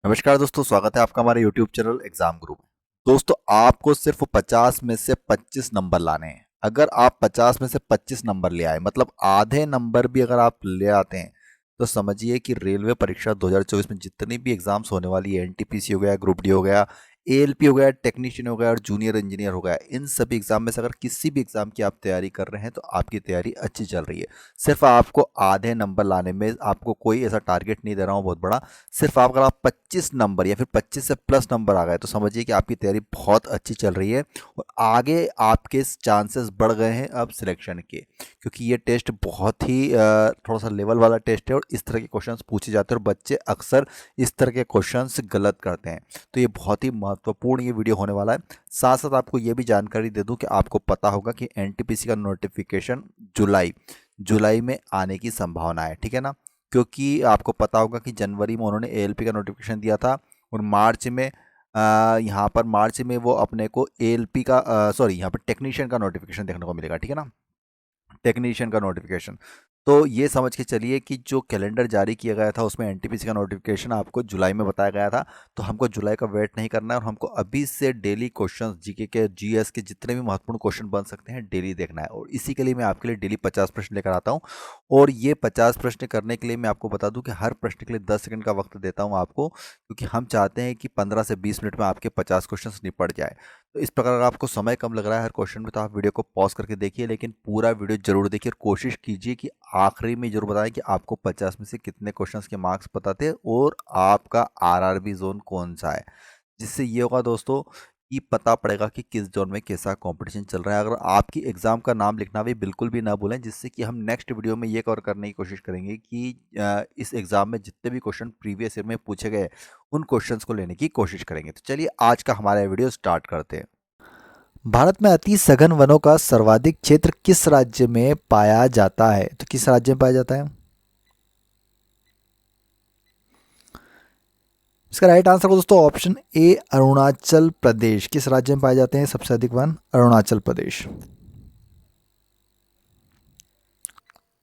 नमस्कार दोस्तों, स्वागत है आपका हमारे YouTube चैनल एग्जाम गुरु में। दोस्तों, आपको सिर्फ 50 में से 25 नंबर लाने हैं। अगर आप 50 में से 25 नंबर ले आए, मतलब आधे नंबर भी अगर आप ले आते हैं, तो समझिए कि रेलवे परीक्षा 2024 में जितनी भी एग्जाम्स होने वाली है, एनटीपीसी हो गया, ग्रुप डी हो गया, एएलपी हो गया, टेक्नीशियन हो गया और जूनियर इंजीनियर हो गया, इन सभी एग्जाम में से अगर किसी भी एग्जाम की आप तैयारी कर रहे हैं तो आपकी तैयारी अच्छी चल रही है। सिर्फ आपको आधे नंबर लाने में, आपको कोई ऐसा टारगेट नहीं दे रहा हूँ बहुत बड़ा। सिर्फ अगर आप 25 नंबर या फिर 25 से प्लस नंबर आ गए तो समझिए कि आपकी तैयारी बहुत अच्छी चल रही है और आगे आपके चांसेस बढ़ गए हैं अब सिलेक्शन के, क्योंकि ये टेस्ट बहुत ही थोड़ा सा लेवल वाला टेस्ट है और इस तरह के क्वेश्चंस पूछे जाते हैं और बच्चे अक्सर इस तरह के क्वेश्चंस गलत करते हैं। तो ये बहुत ही महत्वपूर्ण ये वीडियो होने वाला है। साथ साथ आपको ये भी जानकारी दे दूं कि आपको पता होगा कि एनटीपीसी का नोटिफिकेशन जुलाई जुलाई में आने की संभावना है, ठीक है ना। क्योंकि आपको पता होगा कि जनवरी में उन्होंने एएलपी का नोटिफिकेशन दिया था और मार्च में यहाँ पर मार्च में वो अपने को एएलपी का सॉरी यहाँ पर टेक्नीशियन का नोटिफिकेशन देखने को मिलेगा, ठीक है ना। टेक्नीशियन का नोटिफिकेशन, तो ये समझ के चलिए कि जो कैलेंडर जारी किया गया था उसमें एनटीपीसी का नोटिफिकेशन आपको जुलाई में बताया गया था। तो हमको जुलाई का वेट नहीं करना है और हमको अभी से डेली क्वेश्चंस, जीके के, जीएस के जितने भी महत्वपूर्ण क्वेश्चन बन सकते हैं डेली देखना है। और इसी के लिए मैं आपके लिए डेली 50 प्रश्न लेकर आता हूँ। और ये 50 प्रश्न करने के लिए मैं आपको बता दूं कि हर प्रश्न के लिए 10 सेकंड का वक्त देता हूँ आपको, क्योंकि हम चाहते हैं कि 15 से 20 मिनट में आपके 50 क्वेश्चन निपट जाए। तो इस प्रकार अगर आपको समय कम लग रहा है हर क्वेश्चन में तो आप वीडियो को पॉज करके देखिए, लेकिन पूरा वीडियो जरूर देखिए और कोशिश कीजिए कि आखिरी में जरूर बताएं कि आपको 50 में से कितने क्वेश्चंस के मार्क्स पता थे और आपका आरआरबी जोन कौन सा है। जिससे ये होगा दोस्तों कि पता पड़ेगा कि किस जोन में कैसा कंपटीशन चल रहा है। अगर आपकी एग्ज़ाम का नाम लिखना भी बिल्कुल भी ना भूलें, जिससे कि हम नेक्स्ट वीडियो में ये कवर करने की कोशिश करेंगे कि इस एग्ज़ाम में जितने भी क्वेश्चन प्रीवियस ईयर में पूछे गए उन क्वेश्चंस को लेने की कोशिश करेंगे। तो चलिए आज का हमारा वीडियो स्टार्ट करते हैं। भारत में अति सघन वनों का सर्वाधिक क्षेत्र किस राज्य में पाया जाता है? तो किस राज्य में पाया जाता है? इसका राइट आंसर को दोस्तों ऑप्शन ए अरुणाचल प्रदेश। किस राज्य में पाए जाते हैं सबसे अधिक वन? अरुणाचल प्रदेश।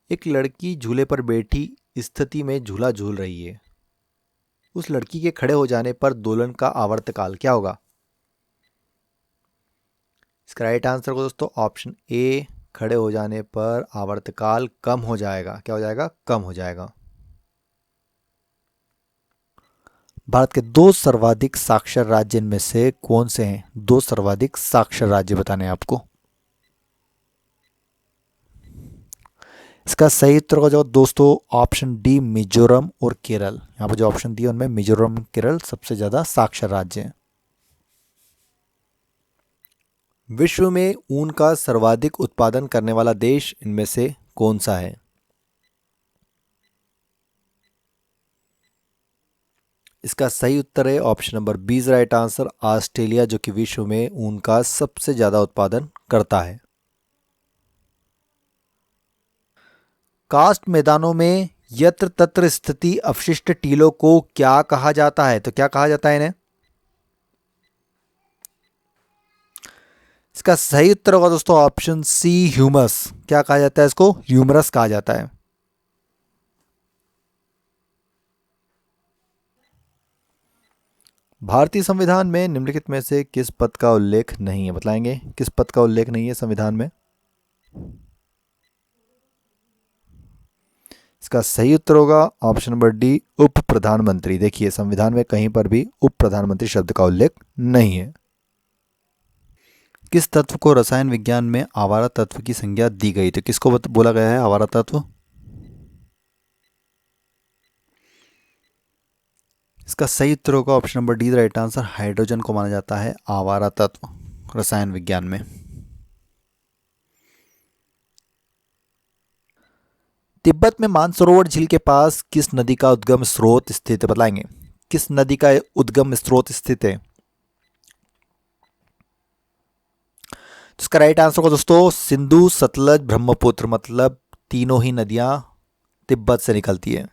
एक लड़की झूले पर बैठी स्थिति में झूला झूल रही है। उस लड़की के खड़े हो जाने पर दोलन का आवर्तकाल क्या होगा? इसका राइट आंसर को दोस्तों ऑप्शन ए, खड़े हो जाने पर आवर्तकाल कम हो जाएगा। क्या हो जाएगा? कम हो जाएगा। भारत के दो सर्वाधिक साक्षर राज्य इनमें से कौन से हैं? दो सर्वाधिक साक्षर राज्य बताने हैं आपको। इसका सही उत्तर का जवाब दोस्तों ऑप्शन डी, मिजोरम और केरल। यहाँ पर जो ऑप्शन दिए उनमें मिजोरम, केरल सबसे ज्यादा साक्षर राज्य हैं। विश्व में ऊन का सर्वाधिक उत्पादन करने वाला देश इनमें से कौन सा है? इसका सही उत्तर है option number 20 right answer, Australia, जो कि विश्व में ऊन का सबसे ज्यादा उत्पादन करता है। कास्ट मैदानों में यत्र तत्र स्थिति अवशिष्ट टीलों को क्या कहा जाता है? तो क्या कहा जाता है इन्हें? इसका सही उत्तर होगा दोस्तों ऑप्शन सी, ह्यूमस। क्या कहा जाता है इसको? ह्यूमरस कहा जाता है। भारतीय संविधान में निम्नलिखित में से किस पद का उल्लेख नहीं है? बताएंगे किस पद का उल्लेख नहीं है संविधान में? इसका सही उत्तर होगा ऑप्शन नंबर डी, उप प्रधानमंत्री। देखिए संविधान में कहीं पर भी उप प्रधानमंत्री शब्द का उल्लेख नहीं है। किस तत्व को रसायन विज्ञान में आवारा तत्व की संज्ञा दी गई? तो किसको बोला गया है आवारा तत्व? इसका सही उत्तर होगा option number D right answer, hydrogen को माना जाता है आवारा तत्व रसायन विज्ञान में। तिब्बत में मानसरोवर झील के पास किस नदी का उद्गम स्रोत स्थित है? बताएंगे किस नदी का उद्गम स्रोत स्थित है? तो इसका राइट आंसर होगा दोस्तों सिंधु, सतलज, ब्रह्मपुत्र, मतलब तीनों ही नदियां तिब्बत से निकलती है।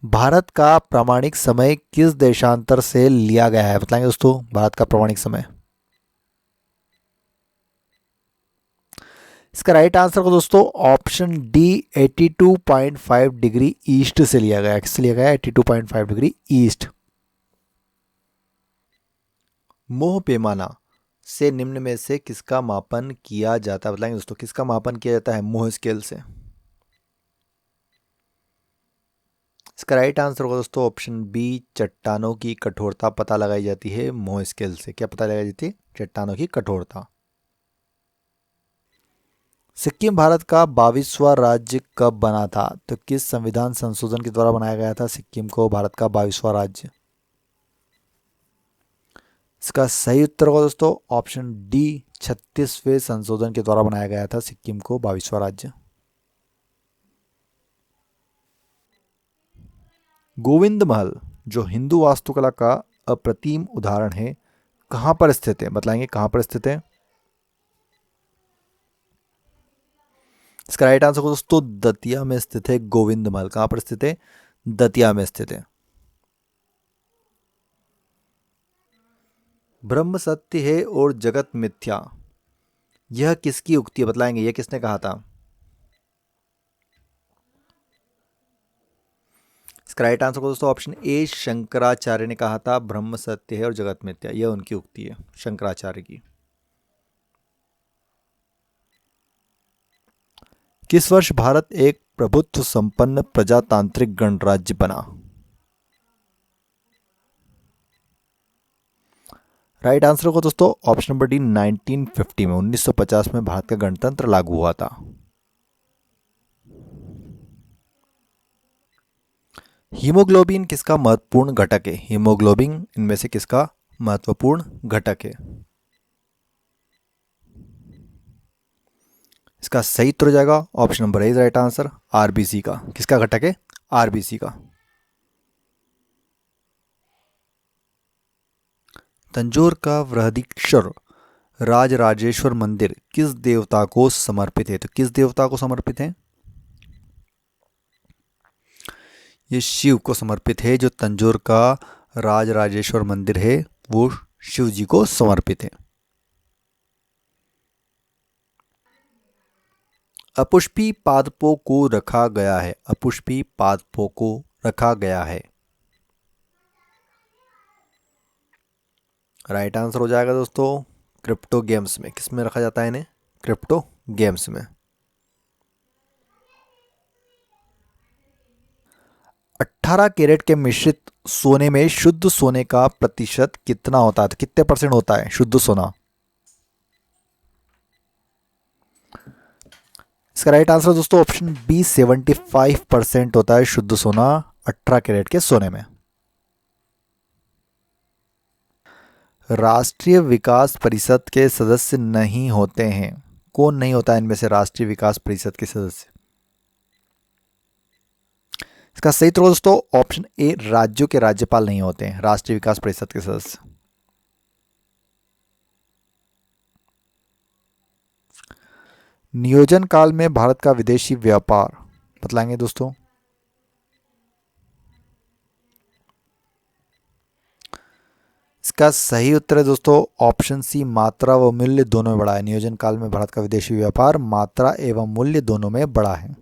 भारत का प्रामाणिक समय किस देशांतर से लिया गया है? बताएंगे दोस्तों भारत का प्रामाणिक समय। इसका राइट आंसर को दोस्तों ऑप्शन डी 82.5 डिग्री ईस्ट से लिया गया। किससे लिया गया? 82.5 डिग्री ईस्ट। मोह पैमाना से निम्न में से किसका मापन किया जाता है? बताएंगे दोस्तों, किसका मापन किया जाता है मोह स्केल से? इसका राइट आंसर होगा दोस्तों ऑप्शन बी, चट्टानों की कठोरता पता लगाई जाती है मोह स्केल से। क्या पता लगाई जाती है? चट्टानों की कठोरता। सिक्किम भारत का 22वां राज्य कब बना था? तो किस संविधान संशोधन के द्वारा बनाया गया था सिक्किम को भारत का 22वां राज्य? इसका सही उत्तर होगा दोस्तों ऑप्शन डी, 36वें संशोधन के द्वारा बनाया गया था सिक्किम को 22वां राज्य। गोविंद महल जो हिंदू वास्तुकला का अप्रतिम उदाहरण है, कहां पर स्थित है? बताएंगे कहां पर स्थित है? इसका राइट आंसर दोस्तों दतिया में स्थित है गोविंद महल। कहां पर स्थित है? दतिया में स्थित है। ब्रह्म सत्य है और जगत मिथ्या, यह किसकी उक्ति है? बतलाएंगे यह किसने कहा था? इसका राइट आंसर को दोस्तों ऑप्शन ए, शंकराचार्य ने कहा था ब्रह्म सत्य है और जगत मिथ्या। यह उनकी उक्ति है शंकराचार्य की। किस वर्ष भारत एक प्रभुत्व संपन्न प्रजातांत्रिक गणराज्य बना? राइट आंसर को दोस्तों ऑप्शन नंबर डी, 1950 में। 1950 में भारत का गणतंत्र लागू हुआ था। हीमोग्लोबिन किसका महत्वपूर्ण घटक है? हीमोग्लोबिन इनमें से किसका महत्वपूर्ण घटक है? इसका सही उत्तर हो जाएगा option number A right answer, RBC का। किसका घटक है? आरबीसी का। तंजौर का बृहदीश्वर राजराजेश्वर मंदिर किस देवता को समर्पित है? तो किस देवता को समर्पित है? ये शिव को समर्पित है। जो तंजौर का राजराजेश्वर मंदिर है वो शिव जी को समर्पित है। अपुष्पी पादपों को रखा गया है। अपुष्पी पादपों को रखा गया है। राइट आंसर हो जाएगा दोस्तों क्रिप्टो गेम्स में। किस में रखा जाता है इन्हें? क्रिप्टो गेम्स में। 18 कैरेट के मिश्रित सोने में शुद्ध सोने का प्रतिशत कितना होता है? तो कितने परसेंट होता है शुद्ध सोना? इसका राइट आंसर दोस्तों ऑप्शन बी, 75% होता है शुद्ध सोना 18 कैरेट के सोने में। राष्ट्रीय विकास परिषद के सदस्य नहीं होते हैं। कौन नहीं होता है इनमें से राष्ट्रीय विकास परिषद के सदस्य? इसका सही उत्तर दोस्तों ऑप्शन ए, राज्यों के राज्यपाल नहीं होते हैं राष्ट्रीय विकास परिषद के सदस्य। नियोजन काल में भारत का विदेशी व्यापार बतलाएंगे दोस्तों। इसका सही उत्तर है दोस्तों ऑप्शन सी, मात्रा व मूल्य दोनों में बढ़ा है। नियोजन काल में भारत का विदेशी व्यापार मात्रा एवं मूल्य दोनों में बढ़ा है।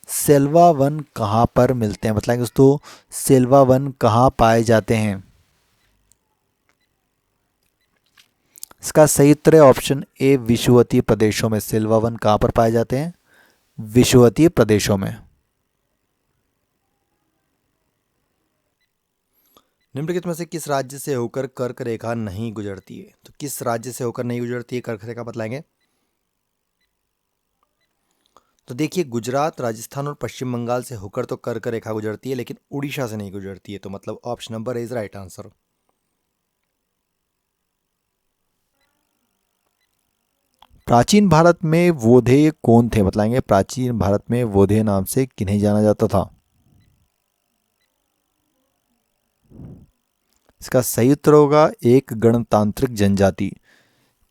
सेल्वा वन कहाँ पर मिलते हैं? बताएंगे दोस्तों सेल्वा वन कहाँ पाए जाते हैं? इसका सही उत्तर है ऑप्शन ए, विषुवतीय प्रदेशों में। सेल्वा वन कहाँ पर पाए जाते हैं? विषुवतीय प्रदेशों में। निम्नलिखित में से किस राज्य से होकर कर्क रेखा नहीं गुजरती है? तो किस राज्य से होकर नहीं गुजरती है कर्क रेखा? बतलाएंगे। तो देखिए गुजरात, राजस्थान और पश्चिम बंगाल से होकर तो कर्क रेखा गुजरती है, लेकिन उड़ीसा से नहीं गुजरती है। तो मतलब option number A is right answer. प्राचीन भारत में वोधेय कौन थे? बतलाएंगे प्राचीन भारत में वोधेय नाम से किन्हें जाना जाता था? इसका सही उत्तर होगा एक गणतांत्रिक जनजाति।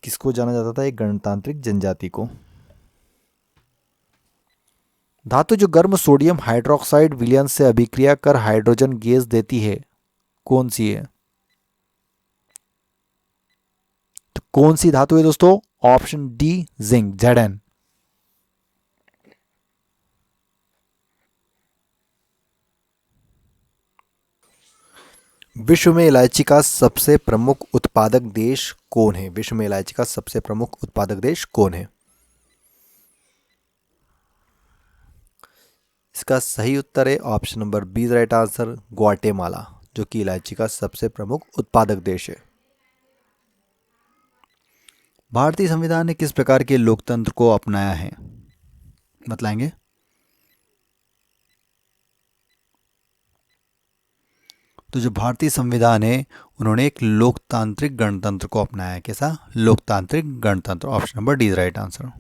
किसको जाना जाता था? एक गणतांत्रिक जनजाति को। धातु जो गर्म सोडियम हाइड्रोक्साइड विलयन से अभिक्रिया कर हाइड्रोजन गैस देती है कौन सी है? तो कौन सी धातु है दोस्तों? Option D zinc, Zn। विश्व में इलायची का सबसे प्रमुख उत्पादक देश कौन है? विश्व में इलायची का सबसे प्रमुख उत्पादक देश कौन है? इसका सही उत्तर है option number B, right answer, Guatemala, जो कि इलायची का सबसे प्रमुख उत्पादक देश है। भारतीय संविधान ने किस प्रकार के लोकतंत्र को अपनाया है? बतलाएंगे? तो जो भारतीय संविधान है उन्होंने एक लोकतांत्रिक गणतंत्र को अपनाया है। कैसा? लोकतांत्रिक गणतंत्र। Option number D, right answer.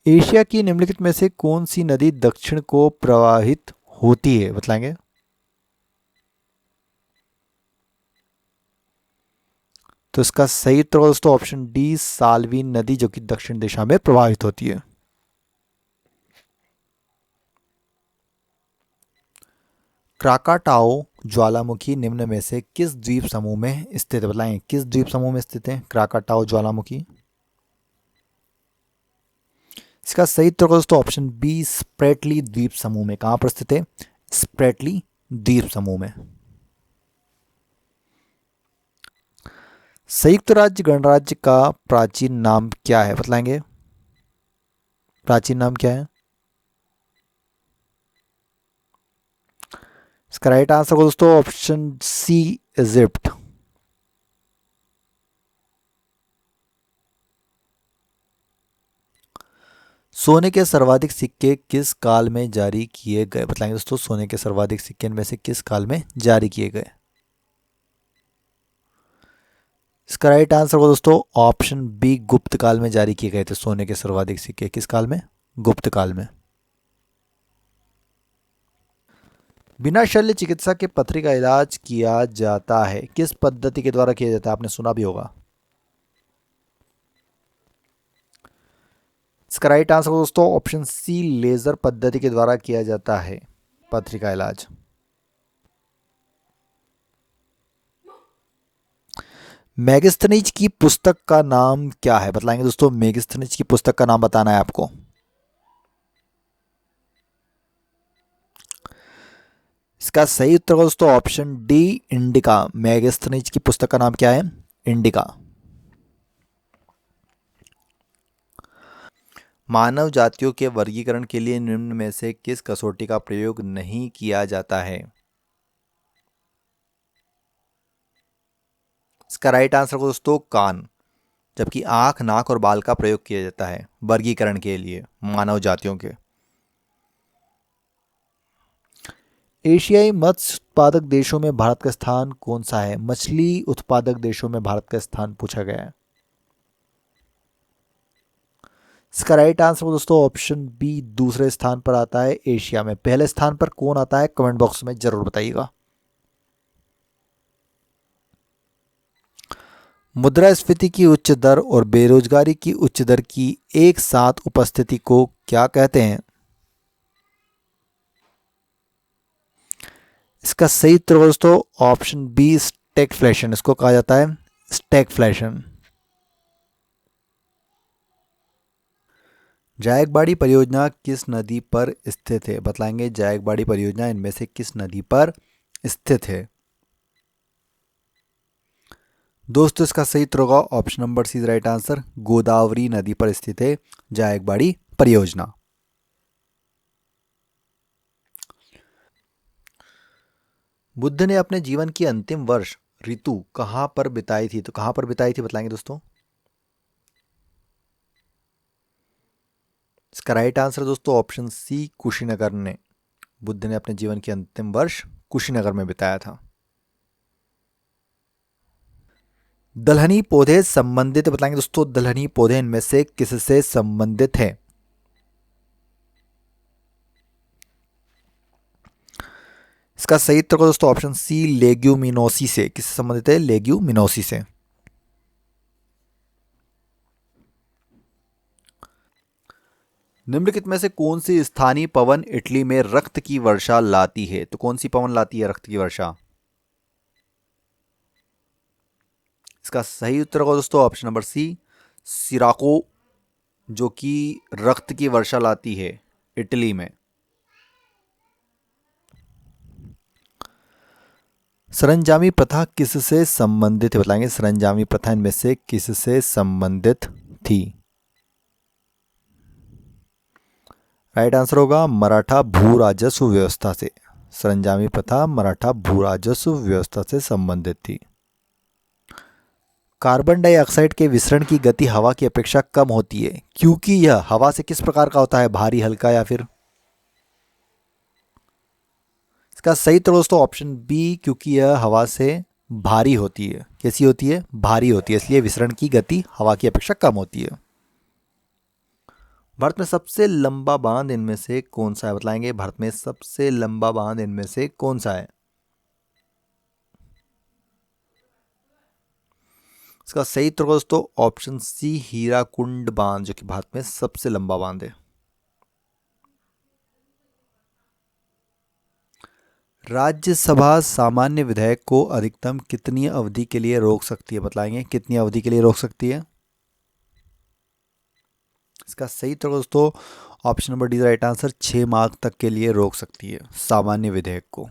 Asia की निम्नलिखित में से कौन सी नदी दक्षिण को प्रवाहित होती है? बतलाएंगे? तो इसका सही उत्तर दोस्तों ऑप्शन डी, साल्वीन नदी, जो कि दक्षिण दिशा में प्रवाहित होती है। क्राकाटाओ ज्वालामुखी निम्न में से किस द्वीप समूह में स्थित है? बताएं किस द्वीप समूह में स्थित है क्राकाटाओ ज्वालामुखी? इसका सही उत्तर दोस्तों ऑप्शन बी, स्प्रेटली द्वीप समूह में। कहां पर स्थित है? स्प्रेटली द्वीप समूह में। संयुक्त राज्य गणराज्य का प्राचीन नाम क्या है? बतलाएंगे? प्राचीन नाम क्या है इसका? राइट आंसर को दोस्तों ऑप्शन सी, इजिप्ट। सोने के सर्वाधिक सिक्के किस काल में जारी किए गए? बताएंगे दोस्तों सोने के सर्वाधिक सिक्के इनमें से किस काल में जारी किए गए? इसका राइट आंसर को दोस्तों ऑप्शन बी, गुप्त काल में जारी किए गए थे सोने के सर्वाधिक सिक्के। किस काल में? गुप्त काल में। बिना शल्य चिकित्सा के पथरी का इलाज किया जाता है किस पद्धति के द्वारा किया जाता है? आपने सुना भी होगा। इसका राइट आंसर दोस्तों ऑप्शन सी, लेजर पद्धति के द्वारा किया जाता है पथरी का इलाज। मेगास्थनीज की पुस्तक का नाम क्या है? बतलाएंगे दोस्तों मेगास्थनीज की पुस्तक का नाम बताना है आपको। इसका सही उत्तर दोस्तों ऑप्शन डी, इंडिका। मेगास्थनीज की पुस्तक का नाम क्या है? इंडिका। मानव जातियों के वर्गीकरण के लिए निम्न में से किस कसौटी का प्रयोग नहीं किया जाता है? इसका राइट आंसर को दोस्तों कान, जबकि आंख, नाक और बाल का प्रयोग किया जाता है वर्गीकरण के लिए मानव जातियों के। एशियाई मत्स्य उत्पादक देशों में भारत का स्थान कौन सा है? मछली उत्पादक देशों में भारत का स्थान पूछा गया है। इसका राइट आंसर दोस्तों ऑप्शन बी, दूसरे स्थान पर आता है एशिया में। पहले स्थान पर कौन आता है कमेंट बॉक्स में जरूर बताइएगा। मुद्रास्फीति की उच्च दर और बेरोजगारी की उच्च दर की एक साथ उपस्थिति को क्या कहते हैं? इसका सही उत्तर दोस्तों ऑप्शन बी, स्टैगफ्लेशन। इसको कहा जाता है स्टैगफ्लेशन। जायकबाड़ी परियोजना किस नदी पर स्थित है? बतलाएंगे जायकबाड़ी परियोजना इनमें से किस नदी पर स्थित है? दोस्तों इसका सही उत्तर होगा option number C, right answer, Godavari नदी पर स्थित है जायकबाड़ी परियोजना। बुद्ध ने अपने जीवन की अंतिम वर्ष ऋतु कहां पर बिताई थी? तो कहां पर बिताई थी बतलाएंगे दोस्तों? इसका राइट आंसर दोस्तों ऑप्शन सी, कुशीनगर ने। बुद्ध ने अपने जीवन के अंतिम वर्ष कुशीनगर में बिताया था। दलहनी पौधे संबंधित बताएंगे दोस्तों दलहनी पौधे इनमें से किससे संबंधित है? इसका सही उत्तर को दोस्तों ऑप्शन सी, लेग्यूमिनोसी से। किससे संबंधित है? लेग्यूमिनोसी से। निम्नलिखित में से कौन सी स्थानीय पवन इटली में रक्त की वर्षा लाती है? तो कौन सी पवन लाती है रक्त की वर्षा? इसका सही उत्तर होगा दोस्तों ऑप्शन नंबर सी, सिराको, जो कि रक्त की वर्षा लाती है इटली में। सरंजामी प्रथा किससे संबंधित है, बताएंगे सरंजामी प्रथा इनमें से किससे संबंधित थी। राइट आंसर होगा मराठा भू राजस्व व्यवस्था से। सरंजामी प्रथा मराठा भू राजस्व व्यवस्था से संबंधित थी। कार्बन डाइऑक्साइड के विसरण की गति हवा की अपेक्षा कम होती है क्योंकि यह हवा से किस प्रकार का होता है, भारी, हल्का या फिर। इसका सही उत्तर दोस्तों ऑप्शन बी, क्योंकि यह हवा से भारी होती है। कैसी होती है, भारी होती है, इसलिए विसरण की गति हवा की अपेक्षा कम होती है। भारत में सबसे लंबा बांध इनमें से कौन सा है, बताएंगे भारत में सबसे लंबा बांध इनमें से कौन सा है। इसका सही उत्तर दोस्तों ऑप्शन सी, हीराकुंड बांध, जो कि भारत में सबसे लंबा बांध है। राज्यसभा सामान्य विधेयक को अधिकतम कितनी अवधि के लिए रोक सकती है, बताएंगे कितनी अवधि के लिए रोक सकती है। इसका सही उत्तर दोस्तों option number D right answer, 6 माह तक के लिए रोक सकती है सामान्य विधेयक को।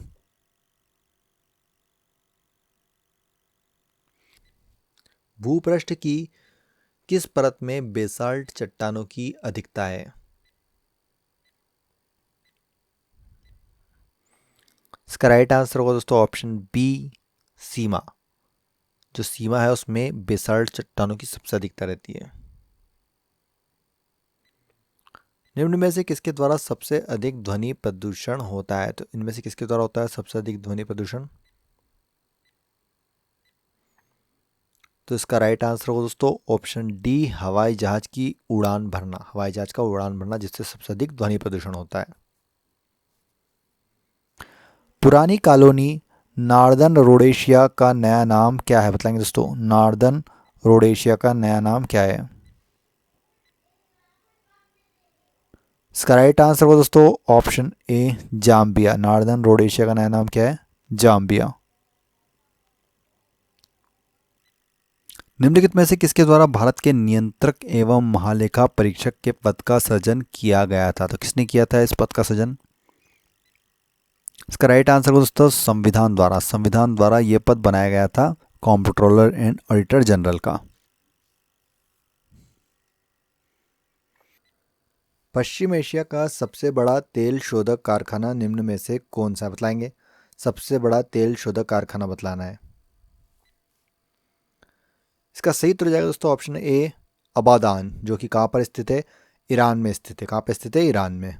भूपृष्ठ की किस परत में बेसाल्ट चट्टानों की अधिकता है। इसका राइट आंसर होगा दोस्तों ऑप्शन बी, सीमा। जो सीमा है उसमें बेसाल्ट चट्टानों की सबसे अधिकता रहती है। निम्न में से किसके द्वारा सबसे अधिक ध्वनि प्रदूषण होता है, तो इनमें से किसके द्वारा होता है सबसे अधिक ध्वनि प्रदूषण। तो इसका राइट आंसर होगा दोस्तों ऑप्शन डी, हवाई जहाज की उड़ान भरना, हवाई जहाज का उड़ान भरना जिससे सबसे अधिक ध्वनि प्रदूषण होता है। पुरानी कॉलोनी नॉर्दर्न रोडेशिया का नया नाम क्या है, बताएंगे दोस्तों नॉर्दर्न रोडेशिया का नया नाम क्या है। इसका राइट आंसर होगा दोस्तों option A, Zambia. Northern Rhodesia का नया नाम क्या है, जाम्बिया। निम्नलिखित में से किसके द्वारा भारत के नियंत्रक एवं महालेखा परीक्षक के पद का सृजन किया गया था, तो किसने किया था इस पद का सृजन। इसका राइट आंसर दोस्तों संविधान द्वारा, संविधान द्वारा यह पद बनाया गया था कॉम्प्ट्रोलर एंड ऑडिटर जनरल का। पश्चिम एशिया का सबसे बड़ा तेल शोधक कारखाना निम्न में से कौन सा है, बताएंगे सबसे बड़ा तेल शोधक कारखाना बतलाना है। इसका सही उत्तर जाएगा दोस्तों ऑप्शन ए, अबादान, जो कि कहाँ पर स्थित है, ईरान में स्थित है। कहाँ पर स्थित है, ईरान में।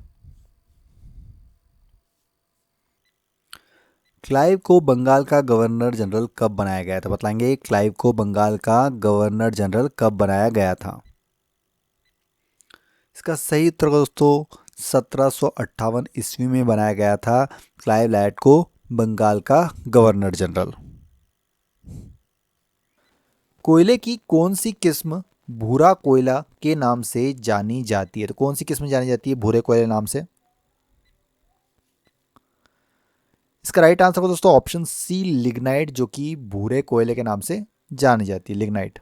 क्लाइव को बंगाल का गवर्नर जनरल कब बनाया गया था, बताएंगे क्लाइव को बंगाल का गवर्नर जनरल कब बनाया गया था। इसका सही उत्तर दोस्तों 1758 ईस्वी में बनाया गया था क्लाइव लैड को बंगाल का गवर्नर जनरल। कोयले की कौन सी किस्म भूरा कोयला के नाम से जानी जाती है, तो कौन सी किस्म जानी जाती है भूरे कोयले नाम से। इसका राइट आंसर दोस्तों ऑप्शन सी, लिग्नाइट, जो कि भूरे कोयले के नाम से जानी जाती है, लिग्नाइट।